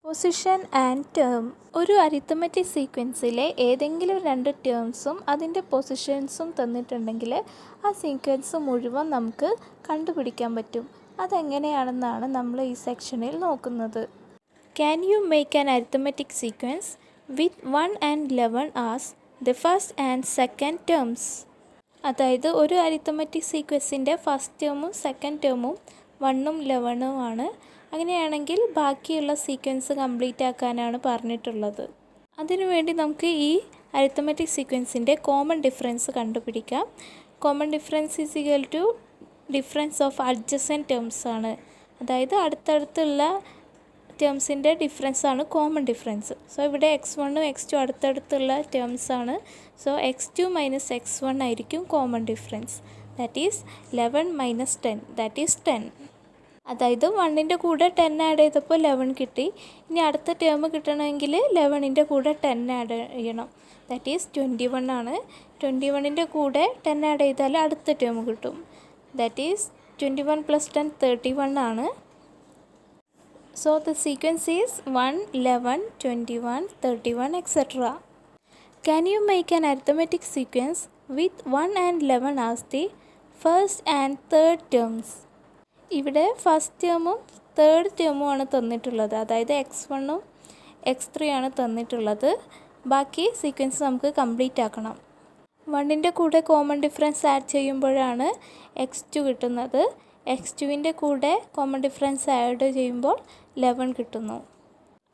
Position and term. ഒരു arithmetic സീക്വൻസിലെ ഏതെങ്കിലും രണ്ട് ടേംസും അതിൻ്റെ പൊസിഷൻസും തന്നിട്ടുണ്ടെങ്കിൽ ആ സീക്വൻസ് മുഴുവൻ നമുക്ക് കണ്ടുപിടിക്കാൻ പറ്റും. അതെങ്ങനെയാണെന്നാണ് നമ്മൾ ഈ സെക്ഷനിൽ നോക്കുന്നത്. Can you make an arithmetic sequence with 1 and 11 as the first and second terms? അതായത് ഒരു അരിത്തമെറ്റിക് സീക്വൻസിൻ്റെ ഫസ്റ്റ് ടേമും സെക്കൻഡ് ടേമും 1ഉം 11ഉം ആണ്. അങ്ങനെയാണെങ്കിൽ ബാക്കിയുള്ള സീക്വൻസ് കംപ്ലീറ്റ് ആക്കാനാണ് പറഞ്ഞിട്ടുള്ളത്. അതിനുവേണ്ടി നമുക്ക് ഈ അരിത്തമെറ്റിക് സീക്വൻസിൻ്റെ കോമൺ ഡിഫറൻസ് കണ്ടുപിടിക്കാം. Common difference is equal to difference of adjacent terms ആണ്. അതായത് അടുത്തടുത്തുള്ള ടേംസിൻ്റെ ഡിഫറൻസ് ആണ് കോമൺ ഡിഫറൻസ്. സോ ഇവിടെ x1ഉം x2 അടുത്തടുത്തുള്ള ടേംസ് ആണ്. സോ x2 മൈനസ് x1 ആയിരിക്കും common difference. That is 11 minus 10, that is 10. അതായത് 1ൻ്റെ കൂടെ 10 ആഡ് ചെയ്തപ്പോൾ 11 കിട്ടി. ഇനി അടുത്ത ടേം കിട്ടണമെങ്കിൽ 11ൻ്റെ കൂടെ 10 ആഡ് ചെയ്യണം. ദാറ്റ് ഈസ് 21 ആണ്. 21ൻ്റെ കൂടെ 10 ആഡ് ചെയ്താൽ അടുത്ത ടേം കിട്ടും. ദാറ്റ് ഈസ് 21 + 10 31 ആണ്. So the sequence is 1, 11, 21, 31, etc. Can you make an arithmetic sequence with 1 and 11 as the first and third terms? ഇവിടെ ഫസ്റ്റ് ടേമും തേർഡ് ടേമും ആണ് തന്നിട്ടുള്ളത്. അതായത് x1ഉം x3 ആണ് തന്നിട്ടുള്ളത്. ബാക്കി സീക്വൻസ് നമുക്ക് കംപ്ലീറ്റ് ആക്കണം. 1ൻ്റെ കൂടെ കോമൺ ഡിഫറൻസ് ആഡ് ചെയ്യുമ്പോഴാണ് x2 കിട്ടുന്നത്. x2ൻ്റെ കൂടെ കോമൺ ഡിഫറൻസ് ആഡ് ചെയ്യുമ്പോൾ 11 കിട്ടുന്നു.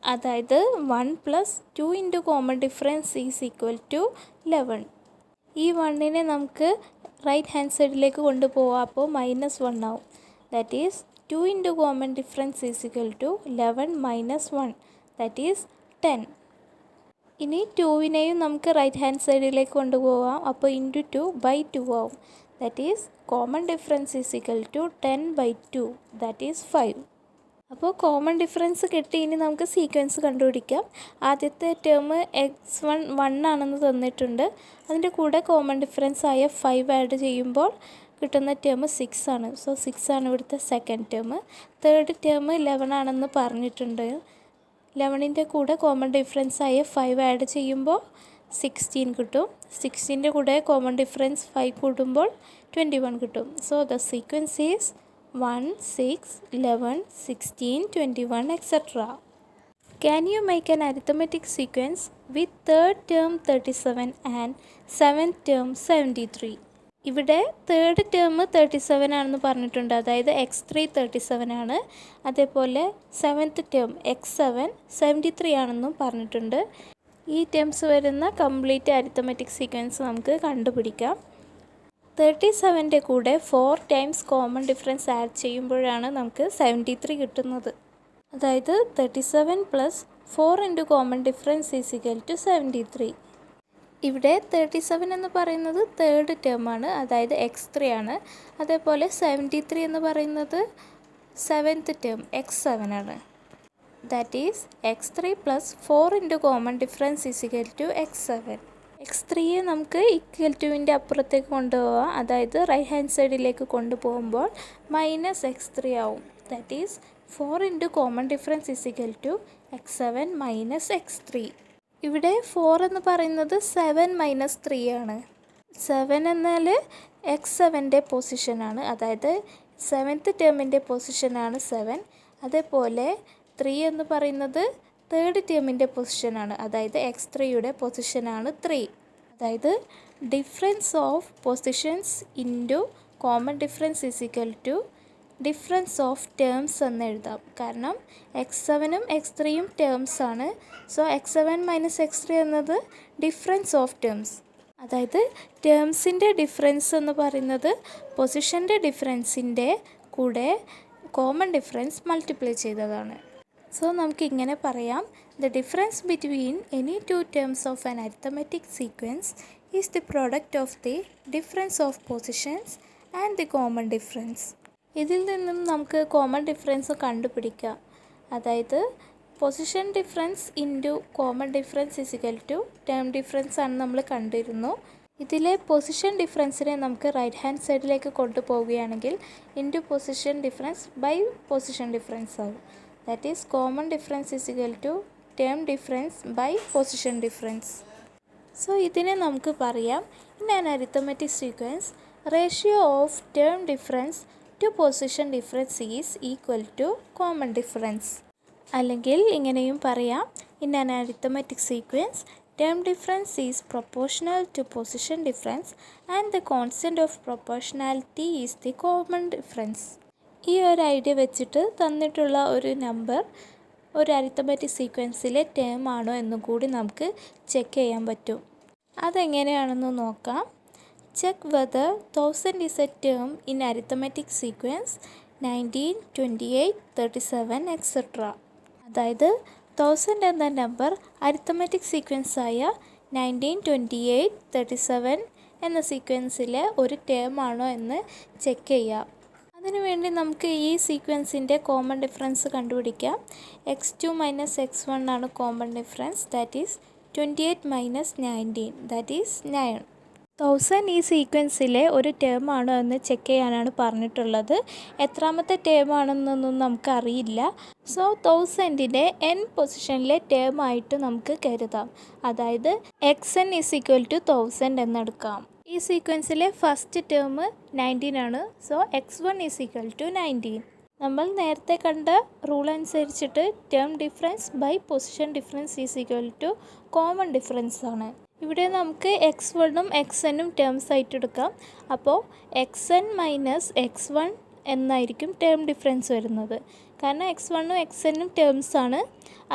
അതായത് 1 + 2 into common difference is equal to 11. ഈ 1നെ നമുക്ക് റൈറ്റ് ഹാൻഡ് സൈഡിലേക്ക് കൊണ്ടുപോകാം. അപ്പോൾ -1 ആവും. That is 2 into common difference is equal to 11 minus 1, that is 10. ഇനി 2നെയും നമുക്ക് റൈറ്റ് ഹാൻഡ് സൈഡിലേക്ക് കൊണ്ടുപോകാം. അപ്പോൾ ഇൻറ്റു 2/2 ആവും. That is common difference is equal to 10/2, that is 5. അപ്പോൾ കോമൺ ഡിഫറൻസ് കിട്ടി. ഇനി നമുക്ക് സീക്വൻസ് കണ്ടുപിടിക്കാം. ആദ്യത്തെ ടേം x1 1 ആണെന്ന് തന്നിട്ടുണ്ട്. അതിൻ്റെ കൂടെ കോമൺ ഡിഫറൻസ് ആയ 5 ആഡ് ചെയ്യുമ്പോൾ കിട്ടുന്ന ടേം 6 ആണ്. സോ 6 ആണ് ഇവിടുത്തെ സെക്കൻഡ് ടേം. തേർഡ് ടേം 11 ആണെന്ന് പറഞ്ഞിട്ടുണ്ട്. 11ൻ്റെ കൂടെ കോമൺ ഡിഫറൻസ് ആയ 5 ആഡ് ചെയ്യുമ്പോൾ 16 കിട്ടും. 16ൻ്റെ കൂടെ കോമൺ ഡിഫറൻസ് 5 കൂട്ടുമ്പോൾ 21 കിട്ടും. So the sequence is 1, 6, 11, 16, 21, etc. Can you make an arithmetic sequence with third term 37 and seventh term 73? ഇവിടെ തേർഡ് ടേം 37 ആണെന്ന് പറഞ്ഞിട്ടുണ്ട്. അതായത് x3 37 ആണ്. അതേപോലെ സെവൻത്ത് ടേം x7 73 ആണെന്നും പറഞ്ഞിട്ടുണ്ട്. ഈ ടേംസ് വരുന്ന കംപ്ലീറ്റ് അരിത്തമെറ്റിക് സീക്വൻസ് നമുക്ക് കണ്ടുപിടിക്കാം. 37ൻ്റെ കൂടെ 4 ടൈംസ് കോമൺ ഡിഫറൻസ് ആഡ് ചെയ്യുമ്പോഴാണ് നമുക്ക് 73 കിട്ടുന്നത്. അതായത് 37 + 4 into common difference is equal to 73. ഇവിടെ 37 എന്ന് പറയുന്നത് തേർഡ് ടേം ആണ്. അതായത് x3 ആണ്. അതേപോലെ 73 എന്ന് പറയുന്നത് സെവൻത്ത് ടേം x7 ആണ്. That is x3 + 4 into common difference is equal to x7. x3യെ നമുക്ക് ഈക്വൽ ടുവിൻ്റെ അപ്പുറത്തേക്ക് കൊണ്ടുപോകാം. അതായത് റൈറ്റ് ഹാൻഡ് സൈഡിലേക്ക് കൊണ്ടുപോകുമ്പോൾ -x3 ആവും. That is 4 into common difference is equal to x7 - x3. ഇവിടെ 4 എന്ന് പറയുന്നത് 7 - 3 ആണ്. 7 എന്നാൽ x7ൻ്റെ പൊസിഷനാണ്. അതായത് സെവൻത്ത് ടേമിൻ്റെ പൊസിഷനാണ് 7. അതേപോലെ 3 എന്ന് പറയുന്നത് തേർഡ് ടേമിൻ്റെ പൊസിഷനാണ്. അതായത് x3യുടെ പൊസിഷനാണ് 3. അതായത് difference of positions into common difference is equal to difference of terms എന്ന് എഴുതാം. കാരണം x7ഉം x3യും ടേംസ് ആണ്. സോ x7 - x3 എന്നത് ഡിഫറൻസ് ഓഫ് ടേംസ്. അതായത് ടേംസിൻ്റെ ഡിഫറൻസ് എന്ന് പറയുന്നത് പൊസിഷൻ്റെ ഡിഫറൻസിൻ്റെ കൂടെ കോമൺ ഡിഫറൻസ് മൾട്ടിപ്ലൈ ചെയ്തതാണ്. സോ നമുക്ക് ഇങ്ങനെ പറയാം: the difference between any two terms of an arithmetic sequence is the product of the difference of positions and the common difference. ഇതിൽ നിന്നും നമുക്ക് കോമൺ ഡിഫറൻസ് കണ്ടുപിടിക്കാം. അതായത് position difference into common difference is equal to term difference ആണ് നമ്മൾ കണ്ടിരുന്നു. ഇതിലെ position ഡിഫറൻസിനെ നമുക്ക് റൈറ്റ് ഹാൻഡ് സൈഡിലേക്ക് കൊണ്ടുപോവുകയാണെങ്കിൽ into position difference by position difference ആകും. That is common difference is equal to term difference by position difference. So ഇതിനെ നമുക്ക് പറയാം in an arithmetic sequence ratio of term difference to position difference is equal to common difference. അല്ലെങ്കിൽ ഇങ്ങനെയും പറയാം in an arithmetic sequence term difference is proportional to position difference and the constant of proportionality is the common difference. ഈ ഒരു idea വെച്ചിട്ട് തന്നിട്ടുള്ള ഒരു number ഒരു arithmetic സീക്വൻസിലെ term ആണോ എന്നും കൂടി നമുക്ക് ചെക്ക് ചെയ്യാൻ പറ്റും. അതെങ്ങനെയാണെന്ന് നോക്കാം. Check whether 1000 is a term in arithmetic sequence 19, 28, 37 etc. അതായത് 1000 എന്ന നമ്പർ അരിത്തമാറ്റിക് സീക്വൻസ് ആയ 19, 28, 37 എന്ന സീക്വൻസിലെ ഒരു ടേം ആണോ എന്ന് ചെക്ക് ചെയ്യാം. അതിനുവേണ്ടി നമുക്ക് ഈ സീക്വൻസിൻ്റെ കോമൺ ഡിഫറൻസ് കണ്ടുപിടിക്കാം. x2 മൈനസ് x1 ആണ് common difference. That is 28 minus 19 that is 9. 1000 ഈ സീക്വൻസിലെ ഒരു ടേം ആണോ എന്ന് ചെക്ക് ചെയ്യാനാണ് പറഞ്ഞിട്ടുള്ളത്. എത്രാമത്തെ ടേം ആണെന്നൊന്നും നമുക്കറിയില്ല. സോ 1000നെ n പൊസിഷനിലെ ടേം ആയിട്ട് നമുക്ക് കരുതാം. അതായത് xn ഈസ് ഈക്വൽ ടു 1000 എന്നെടുക്കാം. ഈ സീക്വൻസിലെ ഫസ്റ്റ് ടേം 19 ആണ്. So x1 is equal to 19. നമ്മൾ നേരത്തെ കണ്ട റൂൾ അനുസരിച്ചിട്ട് term difference by position difference is equal to common difference ആണ്. ഇവിടെ നമുക്ക് x1ഉം xnഉം ടേംസ് ആയിട്ട് എടുക്കാം. അപ്പോൾ xn മൈനസ് x1 എന്നായിരിക്കും ടേം ഡിഫറൻസ് വരുന്നത്. കാരണം x1ഉം xnഉം ടേംസ് ആണ്,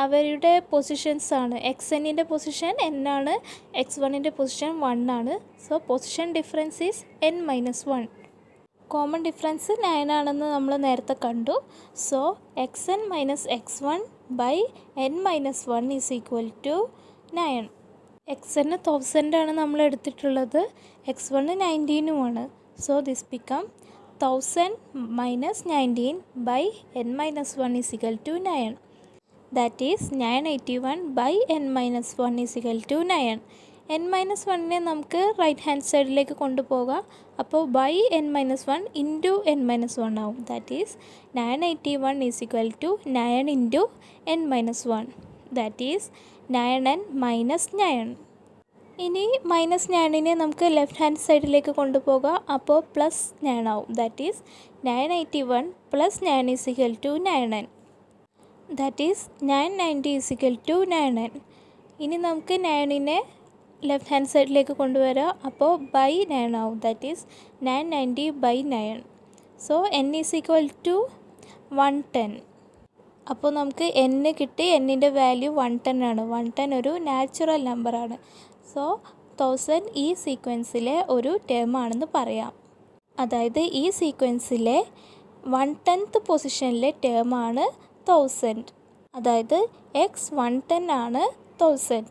അവരുടെ പൊസിഷൻസ് ആണ്. xnൻ്റെ പൊസിഷൻ n ആണ്, x1ൻ്റെ പൊസിഷൻ 1 ആണ്. So position difference is n minus 1. Common difference 9 ആണെന്ന് നമ്മൾ നേരത്തെ കണ്ടു. So xn minus x1 by n minus 1 is equal to 9. xn 1000 ആണ് നമ്മൾ എടുത്തിട്ടുള്ളത്, x1 19ഉമാണ്. So this become 1000 minus 19 by n minus 1 is equal to 9. That is 981 by n minus 1 is equal to 9. n minus 1നെ നമുക്ക് right hand സൈഡിലേക്ക് കൊണ്ടുപോകാം. അപ്പോൾ by n minus 1 into n minus 1 ആവും. That is 981 is equal to 9 into n minus 1. That is 9n minus 9. ഇനി minus 9നെ നമുക്ക് left hand സൈഡിലേക്ക് കൊണ്ടുപോകാം. അപ്പോൾ പ്ലസ് 9 ആവും. That is 981 plus 9 is equal to 9n. That is 990 is equal to 9n. ഇനി നമുക്ക് 9നെ left hand സൈഡിലേക്ക് കൊണ്ടുവരാം. അപ്പോൾ ബൈ 9 ആവും. That is 990 by 9. So n is equal to 110. അപ്പോൾ നമുക്ക് n കിട്ടി. എന്നിൻ്റെ വാല്യൂ 110 ആണ്. 110 ഒരു നാച്ചുറൽ നമ്പറാണ്. സോ 1000 ഈ സീക്വൻസിലെ ഒരു ടേം ആണെന്ന് പറയാം. അതായത് ഈ സീക്വൻസിലെ 110th പൊസിഷനിലെ ടേം ആണ് 1000. അതായത് x 110 ആണ് 1000.